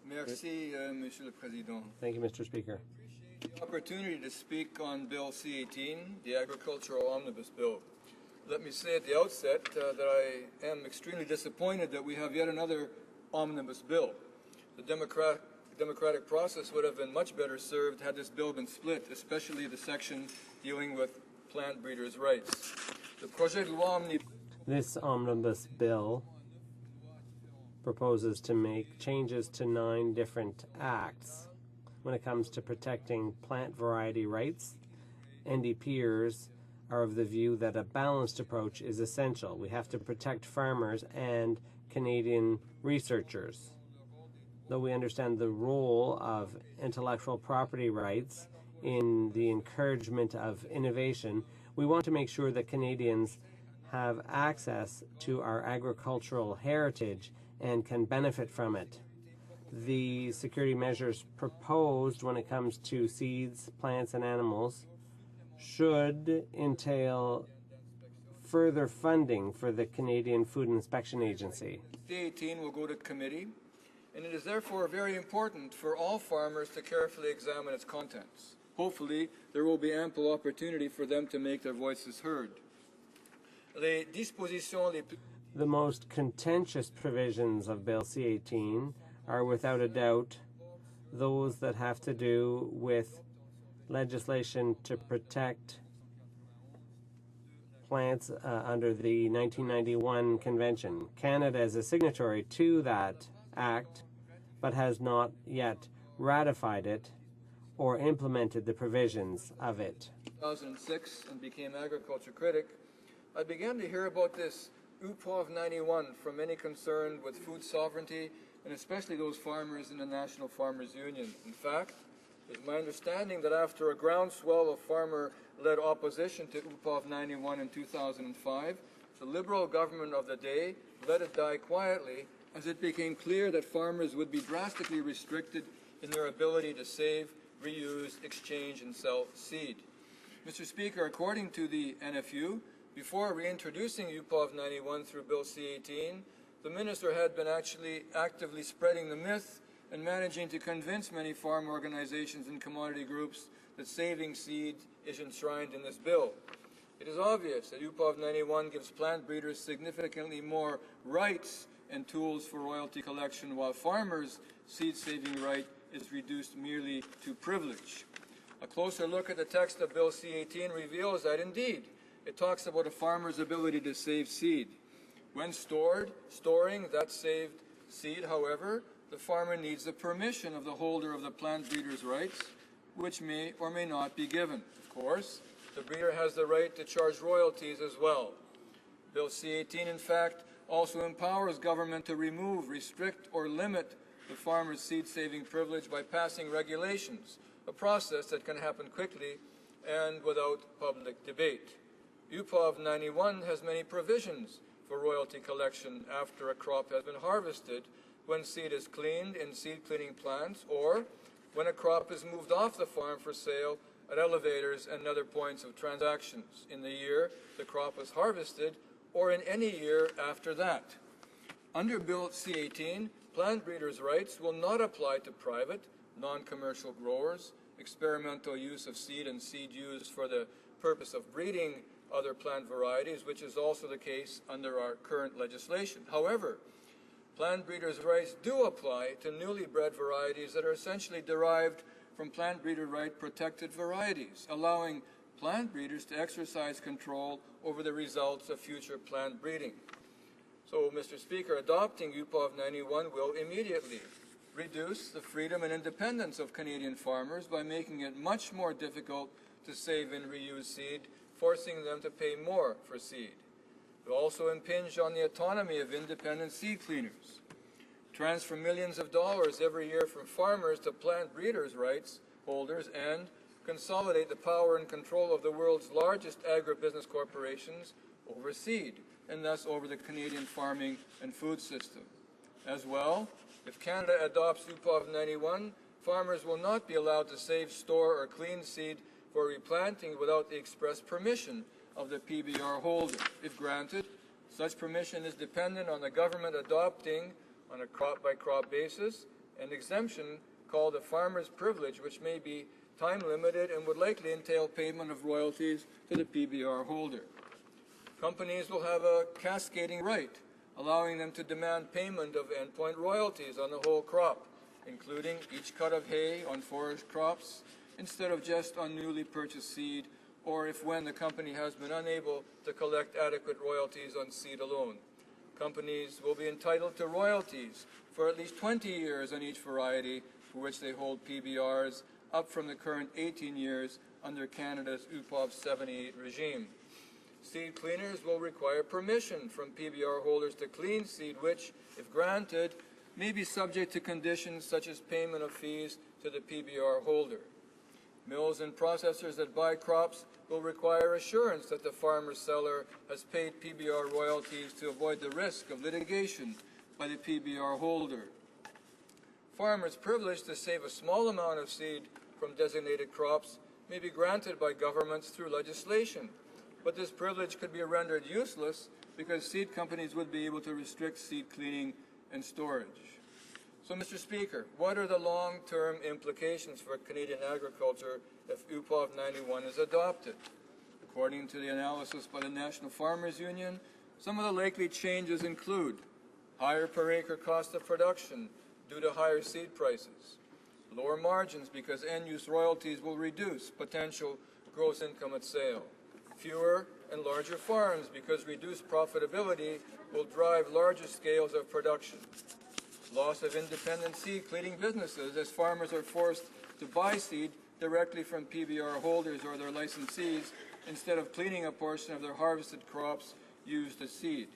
Merci, Monsieur le Président. Thank you, Mr. Speaker. The opportunity to speak on Bill C-18, the Agricultural Omnibus Bill. Let me say at the outset that I am extremely disappointed that we have yet another omnibus bill. The democratic process would have been much better served had this bill been split, especially the section dealing with plant breeders' rights. The projet de loi omnibus. This omnibus bill proposes to make changes to 9 different acts when it comes to protecting plant variety rights. NDPers are of the view that a balanced approach is essential. We have to protect farmers and Canadian researchers. Though we understand the role of intellectual property rights in the encouragement of innovation, we want to make sure that Canadians have access to our agricultural heritage and can benefit from it. The security measures proposed when it comes to seeds, plants, and animals should entail further funding for the Canadian Food Inspection Agency. C-18 will go to committee, and it is therefore very important for all farmers to carefully examine its contents. Hopefully, there will be ample opportunity for them to make their voices heard. The most contentious provisions of Bill C-18 are without a doubt those that have to do with legislation to protect plants under the 1991 Convention. Canada is a signatory to that act, but has not yet ratified it or implemented the provisions of it. 2006 and became agriculture critic, I began to hear about this UPOV 91 from many concerned with food sovereignty, and especially those farmers in the National Farmers Union. In fact, it's my understanding that after a groundswell of farmer-led opposition to UPOV 91 in 2005, the Liberal government of the day let it die quietly as it became clear that farmers would be drastically restricted in their ability to save, reuse, exchange, and sell seed. Mr. Speaker, according to the NFU, before reintroducing UPOV 91 through Bill C-18, the minister had been actively spreading the myth and managing to convince many farm organizations and commodity groups that saving seed is enshrined in this bill. It is obvious that UPOV 91 gives plant breeders significantly more rights and tools for royalty collection, while farmers' seed-saving right is reduced merely to privilege. A closer look at the text of Bill C-18 reveals that, indeed, it talks about a farmer's ability to save seed. When storing that saved seed, however, the farmer needs the permission of the holder of the plant breeder's rights, which may or may not be given. Of course, the breeder has the right to charge royalties as well. Bill C-18, in fact, also empowers government to remove, restrict, or limit the farmer's seed-saving privilege by passing regulations, a process that can happen quickly and without public debate. UPOV 91 has many provisions for royalty collection after a crop has been harvested, when seed is cleaned in seed-cleaning plants, or when a crop is moved off the farm for sale at elevators and other points of transactions in the year the crop was harvested, or in any year after that. Under Bill C-18, plant breeders' rights will not apply to private, non-commercial growers, experimental use of seed and seed used for the purpose of breeding other plant varieties, which is also the case under our current legislation. However, plant breeders' rights do apply to newly bred varieties that are essentially derived from plant breeder right protected varieties, allowing plant breeders to exercise control over the results of future plant breeding. So, Mr. Speaker, adopting UPOV 91 will immediately reduce the freedom and independence of Canadian farmers by making it much more difficult to save and reuse seed, forcing them to pay more for seed. It will also impinge on the autonomy of independent seed cleaners, transfer millions of dollars every year from farmers to plant breeders' rights holders, and consolidate the power and control of the world's largest agribusiness corporations over seed, and thus over the Canadian farming and food system. As well, if Canada adopts UPOV 91, farmers will not be allowed to save, store, or clean seed for replanting without the express permission of the PBR holder. If granted, such permission is dependent on the government adopting, on a crop-by-crop basis, an exemption called a farmer's privilege, which may be time limited and would likely entail payment of royalties to the PBR holder. Companies will have a cascading right, allowing them to demand payment of endpoint royalties on the whole crop, including each cut of hay on forage crops, instead of just on newly purchased seed, or if when the company has been unable to collect adequate royalties on seed alone. Companies will be entitled to royalties for at least 20 years on each variety for which they hold PBRs, up from the current 18 years under Canada's UPOV 78 regime. Seed cleaners will require permission from PBR holders to clean seed which, if granted, may be subject to conditions such as payment of fees to the PBR holder. Mills and processors that buy crops will require assurance that the farmer seller has paid PBR royalties to avoid the risk of litigation by the PBR holder. Farmers privileged to save a small amount of seed from designated crops may be granted by governments through legislation, but this privilege could be rendered useless because seed companies would be able to restrict seed cleaning and storage. So, Mr. Speaker, what are the long-term implications for Canadian agriculture if UPOV 91 is adopted? According to the analysis by the National Farmers Union, some of the likely changes include higher per acre cost of production due to higher seed prices, lower margins because end-use royalties will reduce potential gross income at sale, fewer and larger farms because reduced profitability will drive larger scales of production, loss of independent seed cleaning businesses as farmers are forced to buy seed directly from PBR holders or their licensees instead of cleaning a portion of their harvested crops used as seed.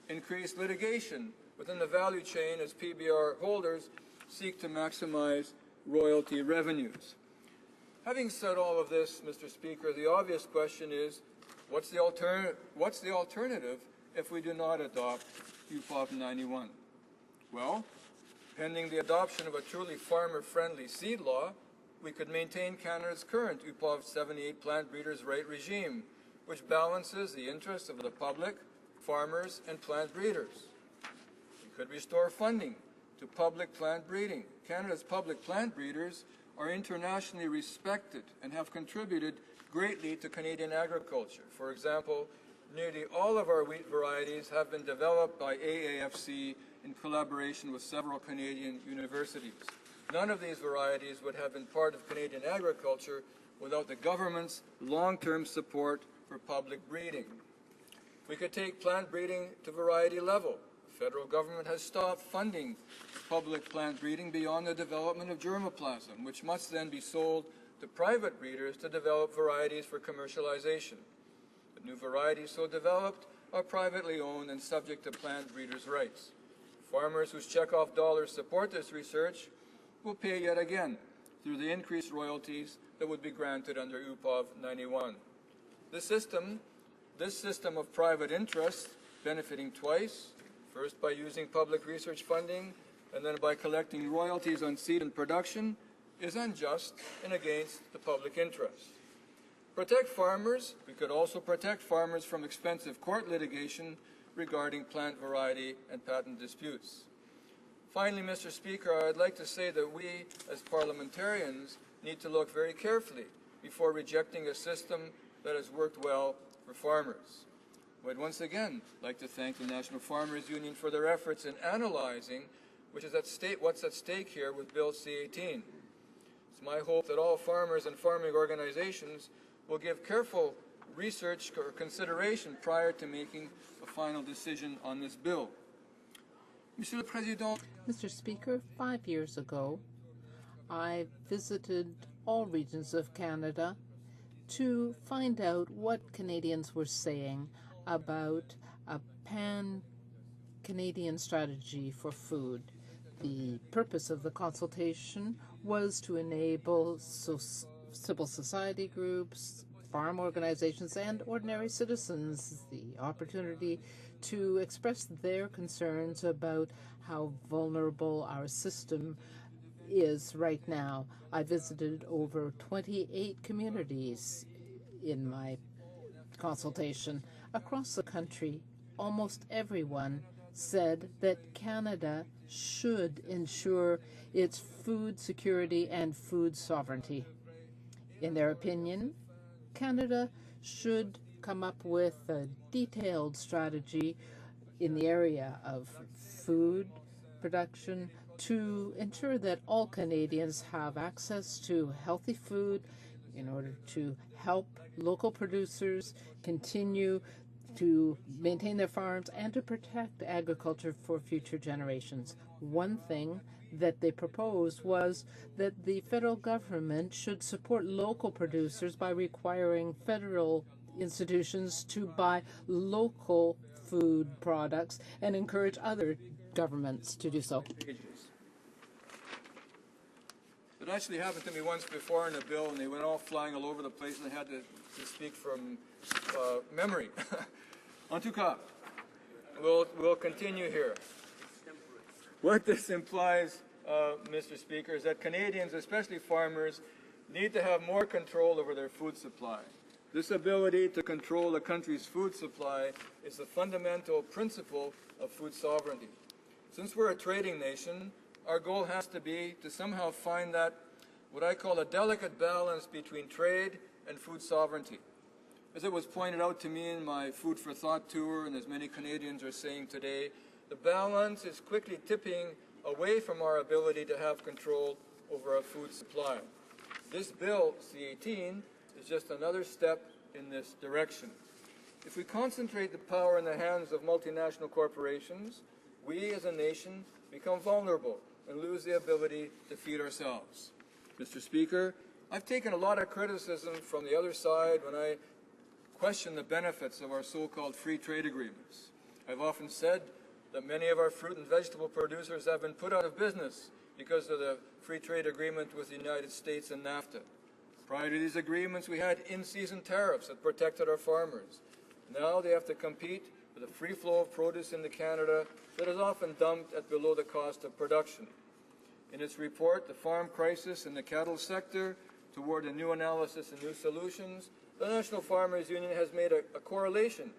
Increased litigation within the value chain as PBR holders seek to maximize royalty revenues. Having said all of this, Mr. Speaker, the obvious question is, what's the alternative if we do not adopt UPOV 91? Well, pending the adoption of a truly farmer-friendly seed law, we could maintain Canada's current UPOV 78 plant breeders' right regime, which balances the interests of the public, farmers, and plant breeders. We could restore funding to public plant breeding. Canada's public plant breeders are internationally respected and have contributed greatly to Canadian agriculture. For example, nearly all of our wheat varieties have been developed by AAFC in collaboration with several Canadian universities. None of these varieties would have been part of Canadian agriculture without the government's long-term support for public breeding. We could take plant breeding to variety level. The federal government has stopped funding public plant breeding beyond the development of germplasm, which must then be sold to private breeders to develop varieties for commercialization. The new varieties so developed are privately owned and subject to plant breeders' rights. Farmers whose checkoff dollars support this research will pay yet again through the increased royalties that would be granted under UPOV 91. This system of private interest benefiting twice, first by using public research funding and then by collecting royalties on seed and production, is unjust and against the public interest. Protect farmers, we could also protect farmers from expensive court litigation regarding plant variety and patent disputes. Finally, Mr. Speaker, I'd like to say that we, as parliamentarians, need to look very carefully before rejecting a system that has worked well for farmers. I'd once again like to thank the National Farmers Union for their efforts in analyzing what's at stake here with Bill C-18. It's my hope that all farmers and farming organizations will give careful research or consideration prior to making a final decision on this bill. Monsieur le Président. Mr. Speaker, 5 years ago, I visited all regions of Canada to find out what Canadians were saying about a pan-Canadian strategy for food. The purpose of the consultation was to enable civil society groups, farm organizations, and ordinary citizens the opportunity to express their concerns about how vulnerable our system is right now. I visited over 28 communities in my consultation. Across the country, almost everyone said that Canada should ensure its food security and food sovereignty. In their opinion, Canada should come up with a detailed strategy in the area of food production to ensure that all Canadians have access to healthy food in order to help local producers continue to maintain their farms and to protect agriculture for future generations. One thing that they proposed was that the federal government should support local producers by requiring federal institutions to buy local food products and encourage other governments to do so. It actually happened to me once before in a bill, and they went all flying all over the place, and I had to speak from memory. En tout cas, we'll continue here. What this implies, Mr. Speaker, is that Canadians, especially farmers, need to have more control over their food supply. This ability to control the country's food supply is the fundamental principle of food sovereignty. Since we're a trading nation, our goal has to be to somehow find that, what I call a delicate balance between trade and food sovereignty. As it was pointed out to me in my Food for Thought tour, and as many Canadians are saying today, the balance is quickly tipping away from our ability to have control over our food supply. This bill, C-18, is just another step in this direction. If we concentrate the power in the hands of multinational corporations, we as a nation become vulnerable and lose the ability to feed ourselves. Mr. Speaker, I've taken a lot of criticism from the other side when I question the benefits of our so-called free trade agreements. I've often said that many of our fruit and vegetable producers have been put out of business because of the free trade agreement with the United States and NAFTA. Prior to these agreements, we had in-season tariffs that protected our farmers. Now they have to compete with a free flow of produce into Canada that is often dumped at below the cost of production. In its report, The Farm Crisis in the Cattle Sector, Toward a New Analysis and New Solutions, the National Farmers Union has made a correlation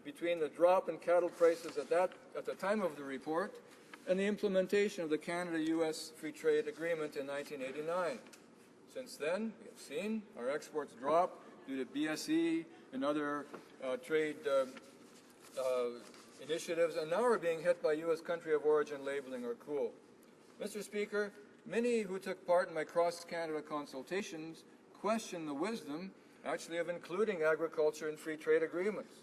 between the drop in cattle prices at the time of the report and the implementation of the Canada-U.S. Free Trade Agreement in 1989. Since then, we have seen our exports drop due to BSE and other trade initiatives, and now we're being hit by U.S. country of origin labeling or COOL. Mr. Speaker, many who took part in my cross-Canada consultations question the wisdom actually of including agriculture in free trade agreements.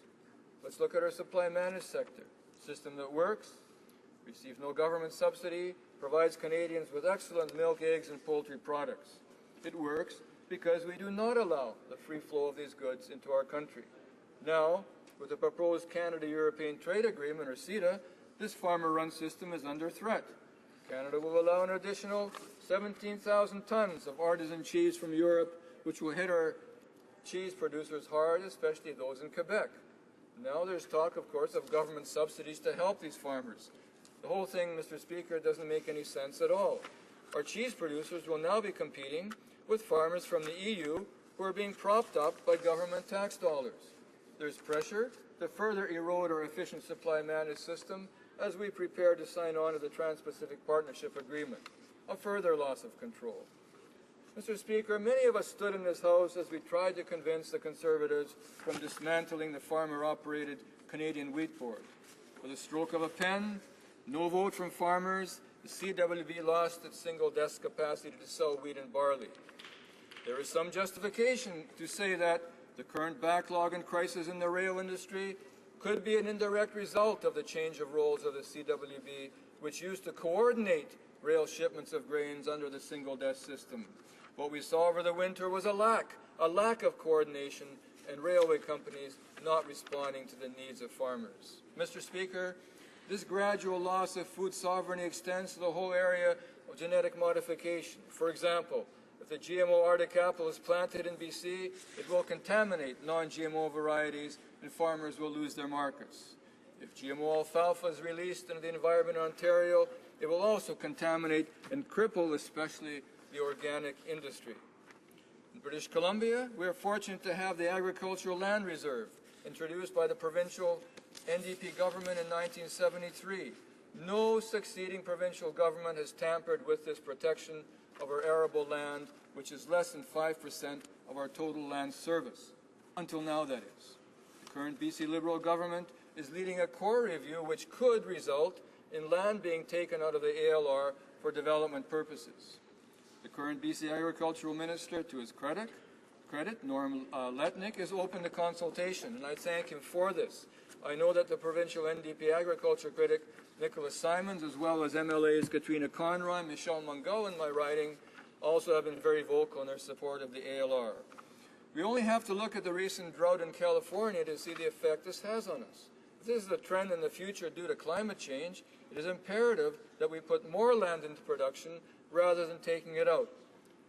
Let's look at our supply managed sector. A system that works, receives no government subsidy, provides Canadians with excellent milk, eggs, and poultry products. It works because we do not allow the free flow of these goods into our country. Now, with the proposed Canada-European Trade Agreement, or CETA, this farmer-run system is under threat. Canada will allow an additional 17,000 tons of artisan cheese from Europe, which will hit our cheese producers hard, especially those in Quebec. Now there's talk, of course, of government subsidies to help these farmers. The whole thing, Mr. Speaker, doesn't make any sense at all. Our cheese producers will now be competing with farmers from the EU who are being propped up by government tax dollars. There's pressure to further erode our efficient supply managed system as we prepare to sign on to the Trans-Pacific Partnership Agreement, a further loss of control. Mr. Speaker, many of us stood in this House as we tried to convince the Conservatives from dismantling the farmer-operated Canadian Wheat Board. With a stroke of a pen, no vote from farmers, the CWB lost its single desk capacity to sell wheat and barley. There is some justification to say that the current backlog and crisis in the rail industry could be an indirect result of the change of roles of the CWB, which used to coordinate rail shipments of grains under the single desk system. What we saw over the winter was a lack of coordination and railway companies not responding to the needs of farmers. Mr. Speaker, this gradual loss of food sovereignty extends to the whole area of genetic modification. For example, if the GMO Arctic apple is planted in BC, it will contaminate non-GMO varieties and farmers will lose their markets. If GMO alfalfa is released into the environment in Ontario, it will also contaminate and cripple especially the organic industry. In British Columbia, we are fortunate to have the Agricultural Land Reserve, introduced by the provincial NDP government in 1973. No succeeding provincial government has tampered with this protection of our arable land, which is less than 5% of our total land service. Until now, that is. The current BC Liberal government is leading a core review which could result in land being taken out of the ALR for development purposes. The current BC Agricultural Minister, to his credit, Norm Letnick, is open to consultation, and I thank him for this. I know that the provincial NDP agriculture critic, Nicholas Simons, as well as MLAs Katrina Conroy, Michelle Mungo, and my riding, also have been very vocal in their support of the ALR. We only have to look at the recent drought in California to see the effect this has on us. If this is a trend in the future due to climate change, it is imperative that we put more land into production rather than taking it out.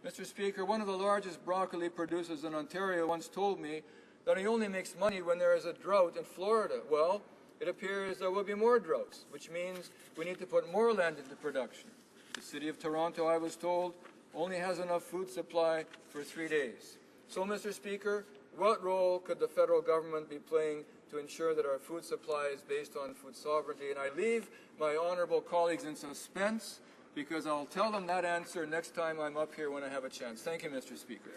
Mr. Speaker, one of the largest broccoli producers in Ontario once told me that he only makes money when there is a drought in Florida. Well, it appears there will be more droughts, which means we need to put more land into production. The City of Toronto, I was told, only has enough food supply for 3 days. So, Mr. Speaker, what role could the federal government be playing to ensure that our food supply is based on food sovereignty? And I leave my honourable colleagues in suspense because I'll tell them that answer next time I'm up here when I have a chance. Thank you, Mr. Speaker.